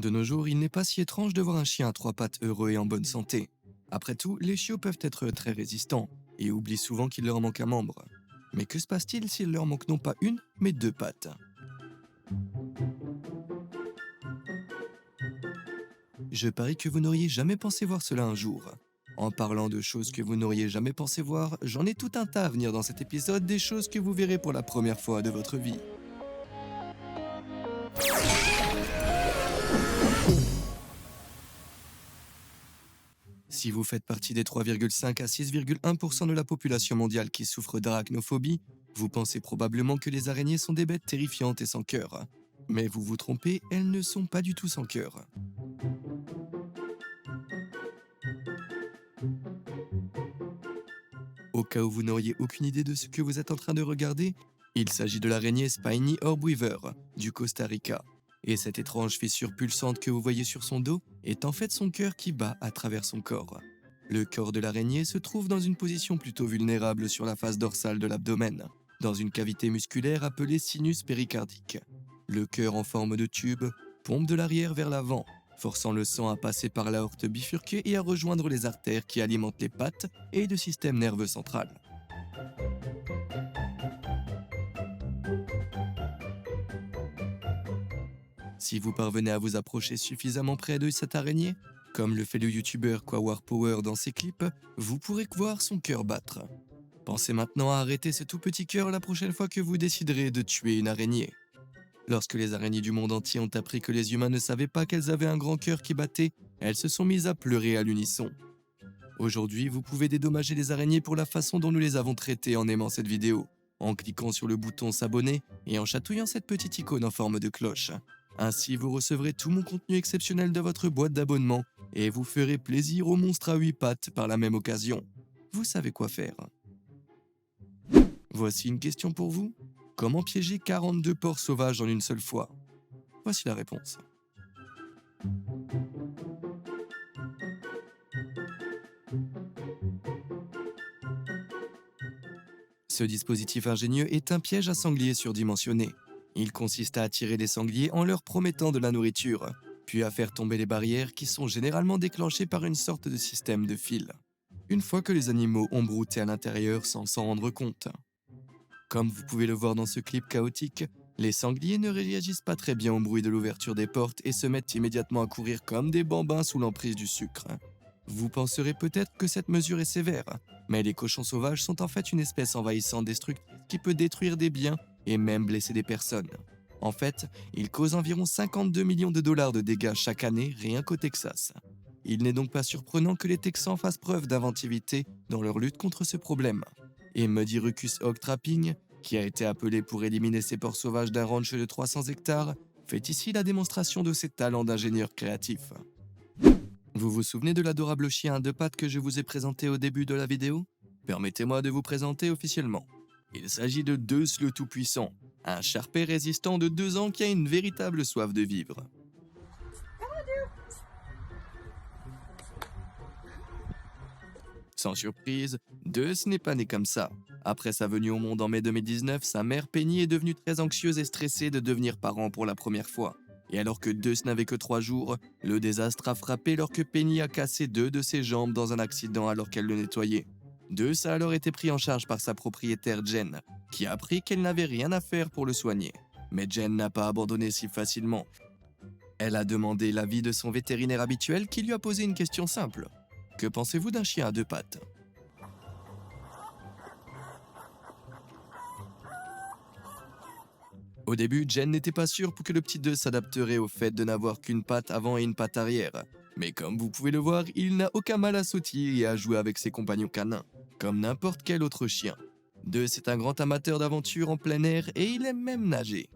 De nos jours, il n'est pas si étrange de voir un chien à trois pattes heureux et en bonne santé. Après tout, les chiots peuvent être très résistants et oublient souvent qu'il leur manque un membre. Mais que se passe-t-il s'il leur manque non pas une, mais deux pattes? Je parie que vous n'auriez jamais pensé voir cela un jour. En parlant de choses que vous n'auriez jamais pensé voir, j'en ai tout un tas à venir dans cet épisode, des choses que vous verrez pour la première fois de votre vie. Si vous faites partie des 3,5 à 6,1% de la population mondiale qui souffre d'arachnophobie, vous pensez probablement que les araignées sont des bêtes terrifiantes et sans cœur. Mais vous vous trompez, elles ne sont pas du tout sans cœur. Au cas où vous n'auriez aucune idée de ce que vous êtes en train de regarder, il s'agit de l'araignée Spiny Orb Weaver du Costa Rica. Et cette étrange fissure pulsante que vous voyez sur son dos est en fait son cœur qui bat à travers son corps. Le corps de l'araignée se trouve dans une position plutôt vulnérable sur la face dorsale de l'abdomen, dans une cavité musculaire appelée sinus péricardique. Le cœur en forme de tube pompe de l'arrière vers l'avant, forçant le sang à passer par l'aorte bifurquée et à rejoindre les artères qui alimentent les pattes et le système nerveux central. Si vous parvenez à vous approcher suffisamment près de cette araignée, comme le fait le youtubeur Quawar Power dans ses clips, vous pourrez voir son cœur battre. Pensez maintenant à arrêter ce tout petit cœur la prochaine fois que vous déciderez de tuer une araignée. Lorsque les araignées du monde entier ont appris que les humains ne savaient pas qu'elles avaient un grand cœur qui battait, elles se sont mises à pleurer à l'unisson. Aujourd'hui, vous pouvez dédommager les araignées pour la façon dont nous les avons traitées en aimant cette vidéo, en cliquant sur le bouton s'abonner et en chatouillant cette petite icône en forme de cloche. Ainsi, vous recevrez tout mon contenu exceptionnel de votre boîte d'abonnement et vous ferez plaisir aux monstres à 8 pattes par la même occasion. Vous savez quoi faire. Voici une question pour vous. Comment piéger 42 porcs sauvages en une seule fois? Voici la réponse. Ce dispositif ingénieux est un piège à sangliers surdimensionné. Il consiste à attirer les sangliers en leur promettant de la nourriture, puis à faire tomber les barrières qui sont généralement déclenchées par une sorte de système de fil. Une fois que les animaux ont brouté à l'intérieur sans s'en rendre compte. Comme vous pouvez le voir dans ce clip chaotique, les sangliers ne réagissent pas très bien au bruit de l'ouverture des portes et se mettent immédiatement à courir comme des bambins sous l'emprise du sucre. Vous penserez peut-être que cette mesure est sévère, mais les cochons sauvages sont en fait une espèce envahissante destructrice qui peut détruire des biens et même blesser des personnes. En fait, ils causent environ 52 millions de dollars de dégâts chaque année rien qu'au Texas. Il n'est donc pas surprenant que les Texans fassent preuve d'inventivité dans leur lutte contre ce problème. Et Muddy Ruckus Hog Trapping, qui a été appelé pour éliminer ces porcs sauvages d'un ranch de 300 hectares, fait ici la démonstration de ses talents d'ingénieur créatif. Vous vous souvenez de l'adorable chien à deux pattes que je vous ai présenté au début de la vidéo? Permettez-moi de vous présenter officiellement. Il s'agit de Deus le Tout-Puissant, un charpé résistant de 2 ans qui a une véritable soif de vivre. Sans surprise, Deus n'est pas né comme ça. Après sa venue au monde en mai 2019, sa mère Penny est devenue très anxieuse et stressée de devenir parent pour la première fois. Et alors que Deus n'avait que 3 jours, le désastre a frappé lorsque Penny a cassé 2 de ses jambes dans un accident alors qu'elle le nettoyait. Deus a alors été pris en charge par sa propriétaire Jen, qui a appris qu'elle n'avait rien à faire pour le soigner. Mais Jen n'a pas abandonné si facilement. Elle a demandé l'avis de son vétérinaire habituel qui lui a posé une question simple. Que pensez-vous d'un chien à deux pattes? Au début, Jen n'était pas sûre pour que le petit 2 s'adapterait au fait de n'avoir qu'une patte avant et une patte arrière. Mais comme vous pouvez le voir, il n'a aucun mal à sautiller et à jouer avec ses compagnons canins, comme n'importe quel autre chien. 2 c'est un grand amateur d'aventure en plein air et il aime même nager.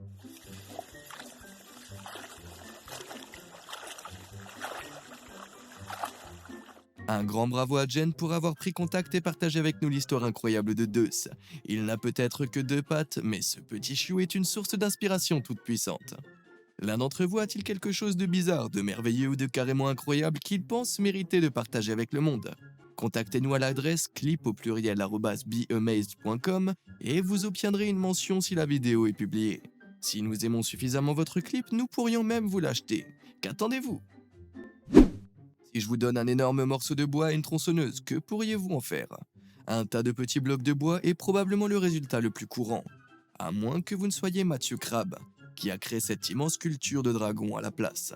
Un grand bravo à Jen pour avoir pris contact et partagé avec nous l'histoire incroyable de Deus. Il n'a peut-être que 2 pattes, mais ce petit chiot est une source d'inspiration toute puissante. L'un d'entre vous a-t-il quelque chose de bizarre, de merveilleux ou de carrément incroyable qu'il pense mériter de partager avec le monde? Contactez-nous à l'adresse clip@beamazed.com et vous obtiendrez une mention si la vidéo est publiée. Si nous aimons suffisamment votre clip, nous pourrions même vous l'acheter. Qu'attendez-vous? Si je vous donne un énorme morceau de bois et une tronçonneuse, que pourriez-vous en faire? Un tas de petits blocs de bois est probablement le résultat le plus courant. À moins que vous ne soyez Mathieu Crabbe, qui a créé cette immense sculpture de dragon à la place.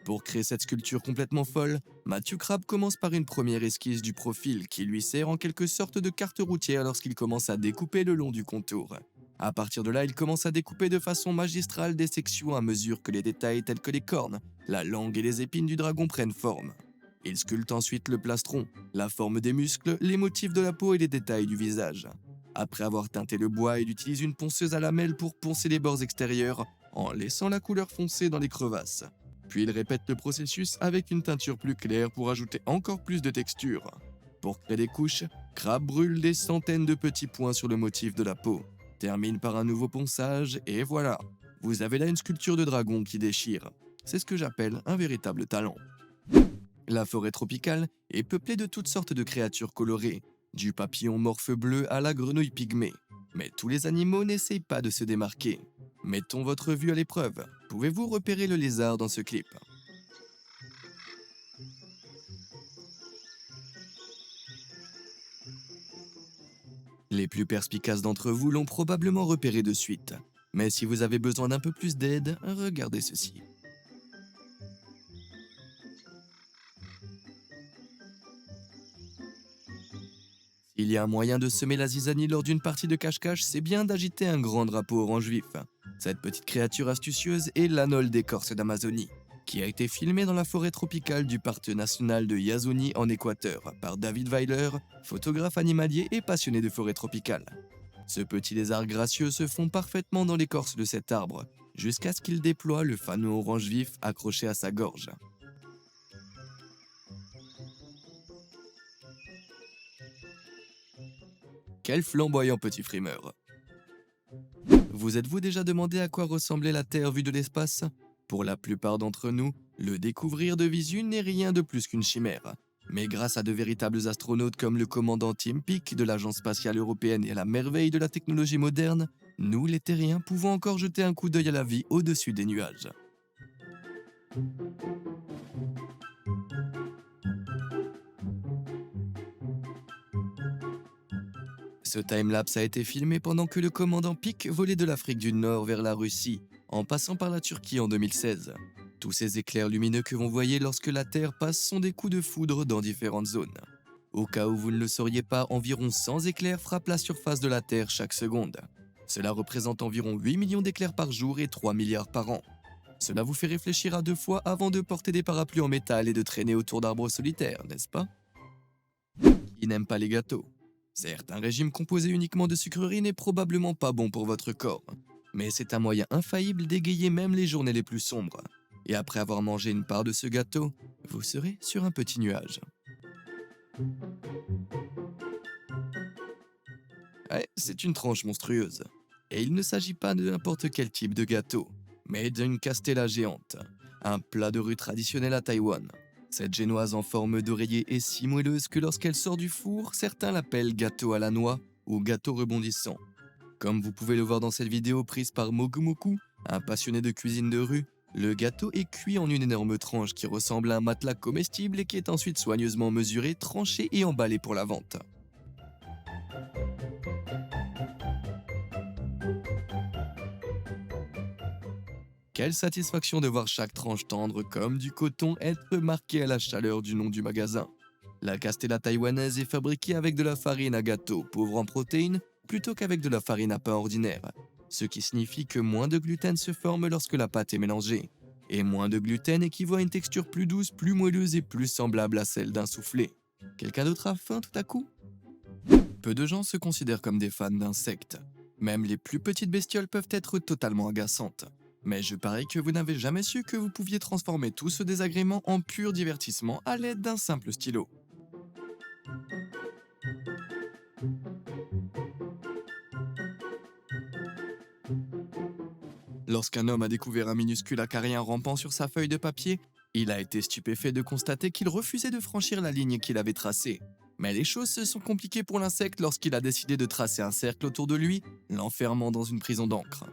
Pour créer cette sculpture complètement folle, Mathieu Crabbe commence par une première esquisse du profil qui lui sert en quelque sorte de carte routière lorsqu'il commence à découper le long du contour. À partir de là, il commence à découper de façon magistrale des sections à mesure que les détails tels que les cornes, la langue et les épines du dragon prennent forme. Il sculpte ensuite le plastron, la forme des muscles, les motifs de la peau et les détails du visage. Après avoir teinté le bois, il utilise une ponceuse à lamelles pour poncer les bords extérieurs en laissant la couleur foncée dans les crevasses. Puis il répète le processus avec une teinture plus claire pour ajouter encore plus de texture. Pour créer des couches, Crabbe brûle des centaines de petits points sur le motif de la peau, termine par un nouveau ponçage et voilà, vous avez là une sculpture de dragon qui déchire. C'est ce que j'appelle un véritable talent. La forêt tropicale est peuplée de toutes sortes de créatures colorées, du papillon morphe bleu à la grenouille pygmée. Mais tous les animaux n'essayent pas de se démarquer. Mettons votre vue à l'épreuve. Pouvez-vous repérer le lézard dans ce clip? Les plus perspicaces d'entre vous l'ont probablement repéré de suite. Mais si vous avez besoin d'un peu plus d'aide, regardez ceci. S'il y a un moyen de semer la zizanie lors d'une partie de cache-cache, c'est bien d'agiter un grand drapeau orange vif. Cette petite créature astucieuse est l'anole d'écorce d'Amazonie, qui a été filmée dans la forêt tropicale du parc national de Yasuni en Équateur par David Weiler, photographe animalier et passionné de forêt tropicale. Ce petit lézard gracieux se fond parfaitement dans l'écorce de cet arbre, jusqu'à ce qu'il déploie le fanaux orange vif accroché à sa gorge. Quel flamboyant petit frimeur! Vous êtes-vous déjà demandé à quoi ressemblait la Terre vue de l'espace? Pour la plupart d'entre nous, le découvrir de visu n'est rien de plus qu'une chimère. Mais grâce à de véritables astronautes comme le commandant Tim Peake de l'Agence spatiale européenne et à la merveille de la technologie moderne, nous les terriens pouvons encore jeter un coup d'œil à la vie au-dessus des nuages. Ce timelapse a été filmé pendant que le commandant Peake volait de l'Afrique du Nord vers la Russie, en passant par la Turquie en 2016. Tous ces éclairs lumineux que vous voyez lorsque la Terre passe sont des coups de foudre dans différentes zones. Au cas où vous ne le sauriez pas, environ 100 éclairs frappent la surface de la Terre chaque seconde. Cela représente environ 8 millions d'éclairs par jour et 3 milliards par an. Cela vous fait réfléchir à deux fois avant de porter des parapluies en métal et de traîner autour d'arbres solitaires, n'est-ce pas? Qui n'aime pas les gâteaux? Certes, un régime composé uniquement de sucreries n'est probablement pas bon pour votre corps, mais c'est un moyen infaillible d'égayer même les journées les plus sombres. Et après avoir mangé une part de ce gâteau, vous serez sur un petit nuage. Ouais, c'est une tranche monstrueuse. Et il ne s'agit pas de n'importe quel type de gâteau, mais d'une castella géante, un plat de rue traditionnel à Taïwan. Cette génoise en forme d'oreiller est si moelleuse que lorsqu'elle sort du four, certains l'appellent gâteau à la noix ou gâteau rebondissant. Comme vous pouvez le voir dans cette vidéo prise par Mogumoku, un passionné de cuisine de rue, le gâteau est cuit en une énorme tranche qui ressemble à un matelas comestible et qui est ensuite soigneusement mesuré, tranché et emballé pour la vente. Quelle satisfaction de voir chaque tranche tendre comme du coton être marquée à la chaleur du nom du magasin. La castella taïwanaise est fabriquée avec de la farine à gâteau, pauvre en protéines, plutôt qu'avec de la farine à pain ordinaire, ce qui signifie que moins de gluten se forme lorsque la pâte est mélangée. Et moins de gluten équivaut à une texture plus douce, plus moelleuse et plus semblable à celle d'un soufflé. Quelqu'un d'autre a faim tout à coup? Peu de gens se considèrent comme des fans d'insectes. Même les plus petites bestioles peuvent être totalement agaçantes. Mais je parie que vous n'avez jamais su que vous pouviez transformer tout ce désagrément en pur divertissement à l'aide d'un simple stylo. Lorsqu'un homme a découvert un minuscule acarien rampant sur sa feuille de papier, il a été stupéfait de constater qu'il refusait de franchir la ligne qu'il avait tracée. Mais les choses se sont compliquées pour l'insecte lorsqu'il a décidé de tracer un cercle autour de lui, l'enfermant dans une prison d'encre.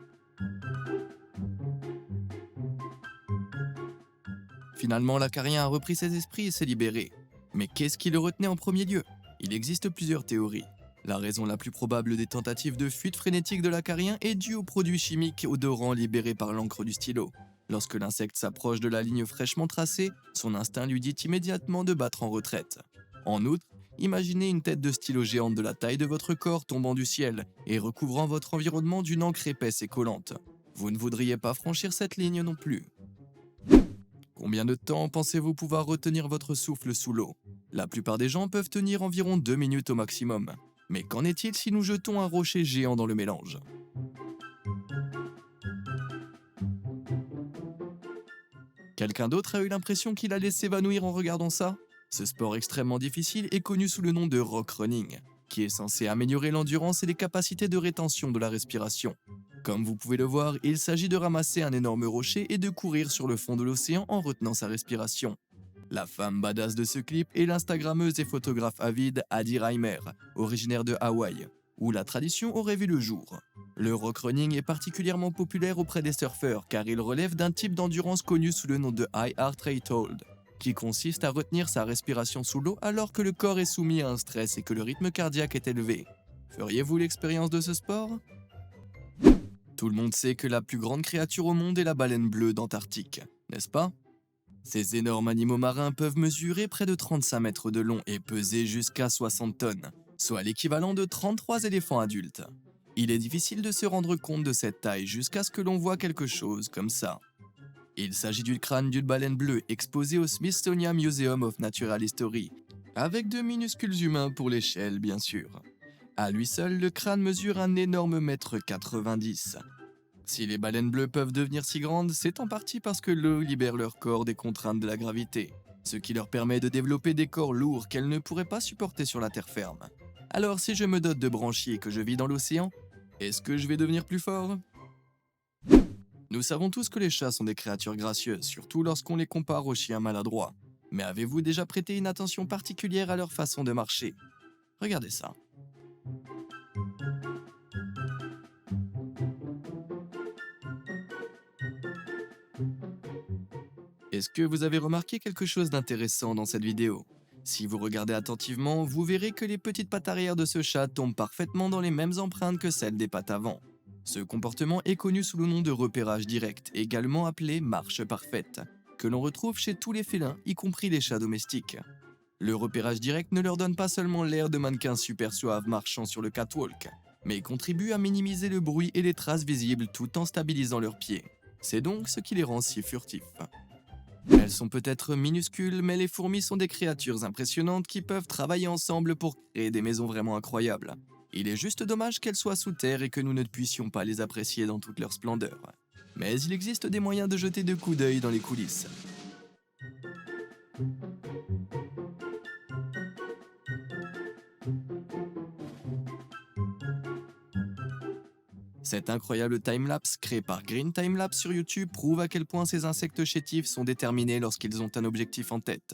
Finalement, l'acarien a repris ses esprits et s'est libéré. Mais qu'est-ce qui le retenait en premier lieu? Il existe plusieurs théories. La raison la plus probable des tentatives de fuite frénétique de l'acarien est due aux produits chimiques odorants libérés par l'encre du stylo. Lorsque l'insecte s'approche de la ligne fraîchement tracée, son instinct lui dit immédiatement de battre en retraite. En outre, imaginez une tête de stylo géante de la taille de votre corps tombant du ciel et recouvrant votre environnement d'une encre épaisse et collante. Vous ne voudriez pas franchir cette ligne non plus. Combien de temps pensez-vous pouvoir retenir votre souffle sous l'eau? La plupart des gens peuvent tenir environ 2 minutes au maximum. Mais qu'en est-il si nous jetons un rocher géant dans le mélange? Quelqu'un d'autre a eu l'impression qu'il allait s'évanouir en regardant ça? Ce sport extrêmement difficile est connu sous le nom de rock running, qui est censé améliorer l'endurance et les capacités de rétention de la respiration. Comme vous pouvez le voir, il s'agit de ramasser un énorme rocher et de courir sur le fond de l'océan en retenant sa respiration. La femme badass de ce clip est l'instagrammeuse et photographe avide Adi Reimer, originaire de Hawaï, où la tradition aurait vu le jour. Le rock running est particulièrement populaire auprès des surfeurs car il relève d'un type d'endurance connu sous le nom de High Heart Rate Hold, qui consiste à retenir sa respiration sous l'eau alors que le corps est soumis à un stress et que le rythme cardiaque est élevé. Feriez-vous l'expérience de ce sport? Tout le monde sait que la plus grande créature au monde est la baleine bleue d'Antarctique, n'est-ce pas? Ces énormes animaux marins peuvent mesurer près de 35 mètres de long et peser jusqu'à 60 tonnes, soit l'équivalent de 33 éléphants adultes. Il est difficile de se rendre compte de cette taille jusqu'à ce que l'on voit quelque chose comme ça. Il s'agit du crâne d'une baleine bleue exposé au Smithsonian Museum of Natural History, avec de minuscules humains pour l'échelle bien sûr. À lui seul, le crâne mesure un énorme mètre 90. Si les baleines bleues peuvent devenir si grandes, c'est en partie parce que l'eau libère leur corps des contraintes de la gravité, ce qui leur permet de développer des corps lourds qu'elles ne pourraient pas supporter sur la terre ferme. Alors si je me dote de branchies et que je vis dans l'océan, est-ce que je vais devenir plus fort? Nous savons tous que les chats sont des créatures gracieuses, surtout lorsqu'on les compare aux chiens maladroits. Mais avez-vous déjà prêté une attention particulière à leur façon de marcher? Regardez ça. Est-ce que vous avez remarqué quelque chose d'intéressant dans cette vidéo? Si vous regardez attentivement, vous verrez que les petites pattes arrière de ce chat tombent parfaitement dans les mêmes empreintes que celles des pattes avant. Ce comportement est connu sous le nom de repérage direct, également appelé marche parfaite, que l'on retrouve chez tous les félins, y compris les chats domestiques. Le repérage direct ne leur donne pas seulement l'air de mannequins super suaves marchant sur le catwalk, mais contribue à minimiser le bruit et les traces visibles tout en stabilisant leurs pieds. C'est donc ce qui les rend si furtifs. Elles sont peut-être minuscules, mais les fourmis sont des créatures impressionnantes qui peuvent travailler ensemble pour créer des maisons vraiment incroyables. Il est juste dommage qu'elles soient sous terre et que nous ne puissions pas les apprécier dans toute leur splendeur. Mais il existe des moyens de jeter deux coups d'œil dans les coulisses. Cet incroyable timelapse créé par Green Timelapse sur YouTube prouve à quel point ces insectes chétifs sont déterminés lorsqu'ils ont un objectif en tête.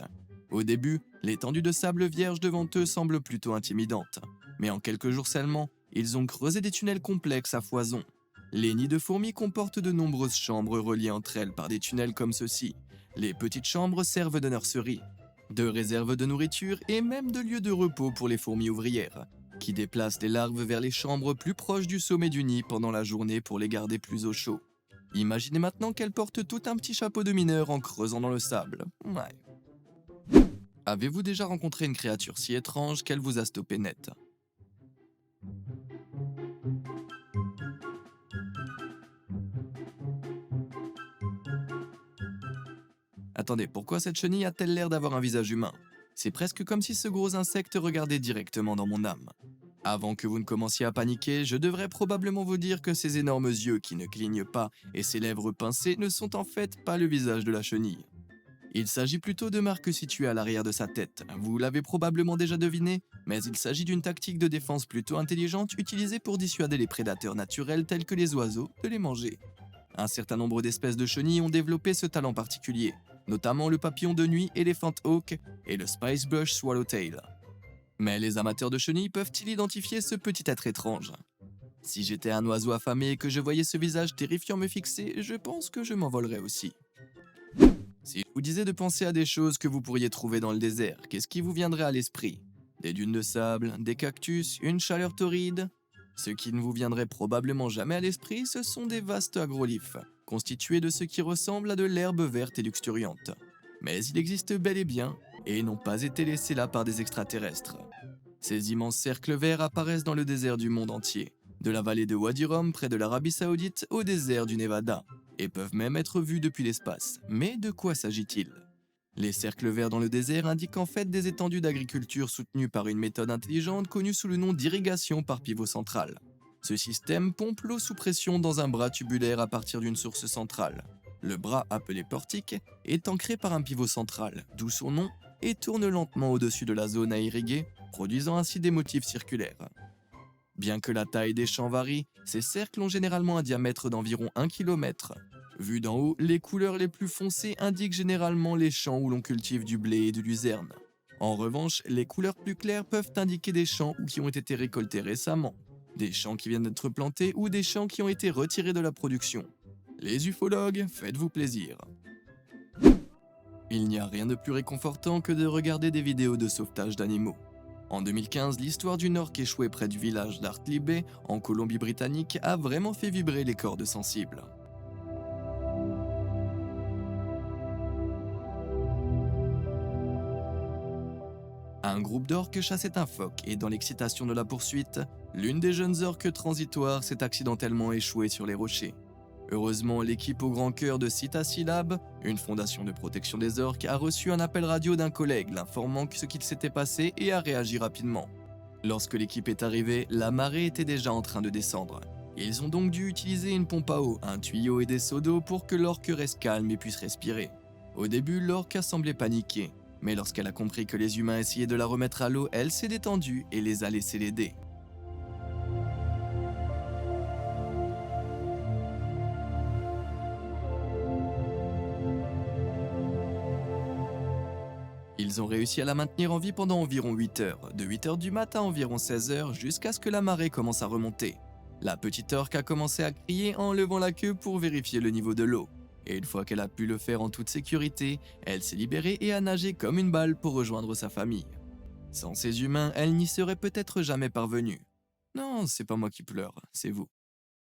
Au début, l'étendue de sable vierge devant eux semble plutôt intimidante. Mais en quelques jours seulement, ils ont creusé des tunnels complexes à foison. Les nids de fourmis comportent de nombreuses chambres reliées entre elles par des tunnels comme ceux-ci. Les petites chambres servent de nurserie, de réserve de nourriture et même de lieu de repos pour les fourmis ouvrières, qui déplacent les larves vers les chambres plus proches du sommet du nid pendant la journée pour les garder plus au chaud. Imaginez maintenant qu'elles portent tout un petit chapeau de mineur en creusant dans le sable. Ouais. Avez-vous déjà rencontré une créature si étrange qu'elle vous a stoppé net? Attendez, pourquoi cette chenille a-t-elle l'air d'avoir un visage humain? C'est presque comme si ce gros insecte regardait directement dans mon âme. Avant que vous ne commenciez à paniquer, je devrais probablement vous dire que ces énormes yeux qui ne clignent pas et ces lèvres pincées ne sont en fait pas le visage de la chenille. Il s'agit plutôt de marques situées à l'arrière de sa tête. Vous l'avez probablement déjà deviné, mais il s'agit d'une tactique de défense plutôt intelligente utilisée pour dissuader les prédateurs naturels tels que les oiseaux de les manger. Un certain nombre d'espèces de chenilles ont développé ce talent particulier, notamment le papillon de nuit Elephant Hawk et le Spicebush Swallowtail. Mais les amateurs de chenilles peuvent-ils identifier ce petit être étrange? Si j'étais un oiseau affamé et que je voyais ce visage terrifiant me fixer, je pense que je m'envolerais aussi. Si je vous disais de penser à des choses que vous pourriez trouver dans le désert, qu'est-ce qui vous viendrait à l'esprit? Des dunes de sable, des cactus, une chaleur torride? Ce qui ne vous viendrait probablement jamais à l'esprit, ce sont des vastes agrolithes, constitués de ce qui ressemble à de l'herbe verte et luxuriante. Mais il existe bel et bien, et n'ont pas été laissés là par des extraterrestres. Ces immenses cercles verts apparaissent dans le désert du monde entier, de la vallée de Wadi Rum près de l'Arabie Saoudite au désert du Nevada, et peuvent même être vus depuis l'espace. Mais de quoi s'agit-il? Les cercles verts dans le désert indiquent en fait des étendues d'agriculture soutenues par une méthode intelligente connue sous le nom d'irrigation par pivot central. Ce système pompe l'eau sous pression dans un bras tubulaire à partir d'une source centrale. Le bras, appelé portique, est ancré par un pivot central, d'où son nom, et tourne lentement au-dessus de la zone à irriguer, produisant ainsi des motifs circulaires. Bien que la taille des champs varie, ces cercles ont généralement un diamètre d'environ 1 km. Vu d'en haut, les couleurs les plus foncées indiquent généralement les champs où l'on cultive du blé et de luzerne. En revanche, les couleurs plus claires peuvent indiquer des champs qui ont été récoltés récemment, des champs qui viennent d'être plantés ou des champs qui ont été retirés de la production. Les ufologues, faites-vous plaisir. Il n'y a rien de plus réconfortant que de regarder des vidéos de sauvetage d'animaux. En 2015, l'histoire d'une orque échouée près du village d'Hartley Bay, en Colombie-Britannique, a vraiment fait vibrer les cordes sensibles. Un groupe d'orques chassait un phoque et dans l'excitation de la poursuite, l'une des jeunes orques transitoires s'est accidentellement échouée sur les rochers. Heureusement, l'équipe au grand cœur de Citacy Lab, une fondation de protection des orques, a reçu un appel radio d'un collègue l'informant ce qu'il s'était passé et a réagi rapidement. Lorsque l'équipe est arrivée, la marée était déjà en train de descendre. Ils ont donc dû utiliser une pompe à eau, un tuyau et des seaux d'eau pour que l'orque reste calme et puisse respirer. Au début, l'orque a semblé paniquer, mais lorsqu'elle a compris que les humains essayaient de la remettre à l'eau, elle s'est détendue et les a laissés l'aider. Ils ont réussi à la maintenir en vie pendant environ 8 heures, de 8 heures du matin à environ 16 heures, jusqu'à ce que la marée commence à remonter. La petite orque a commencé à crier en levant la queue pour vérifier le niveau de l'eau. Et une fois qu'elle a pu le faire en toute sécurité, elle s'est libérée et a nagé comme une balle pour rejoindre sa famille. Sans ces humains, elle n'y serait peut-être jamais parvenue. Non, c'est pas moi qui pleure, c'est vous.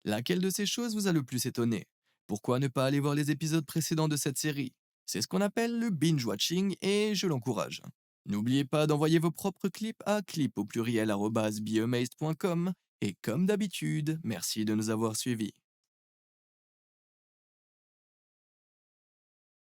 Laquelle de ces choses vous a le plus étonné? Pourquoi ne pas aller voir les épisodes précédents de cette série? C'est ce qu'on appelle le binge-watching et je l'encourage. N'oubliez pas d'envoyer vos propres clips à clip au pluriel @beamazed.com et comme d'habitude, merci de nous avoir suivis.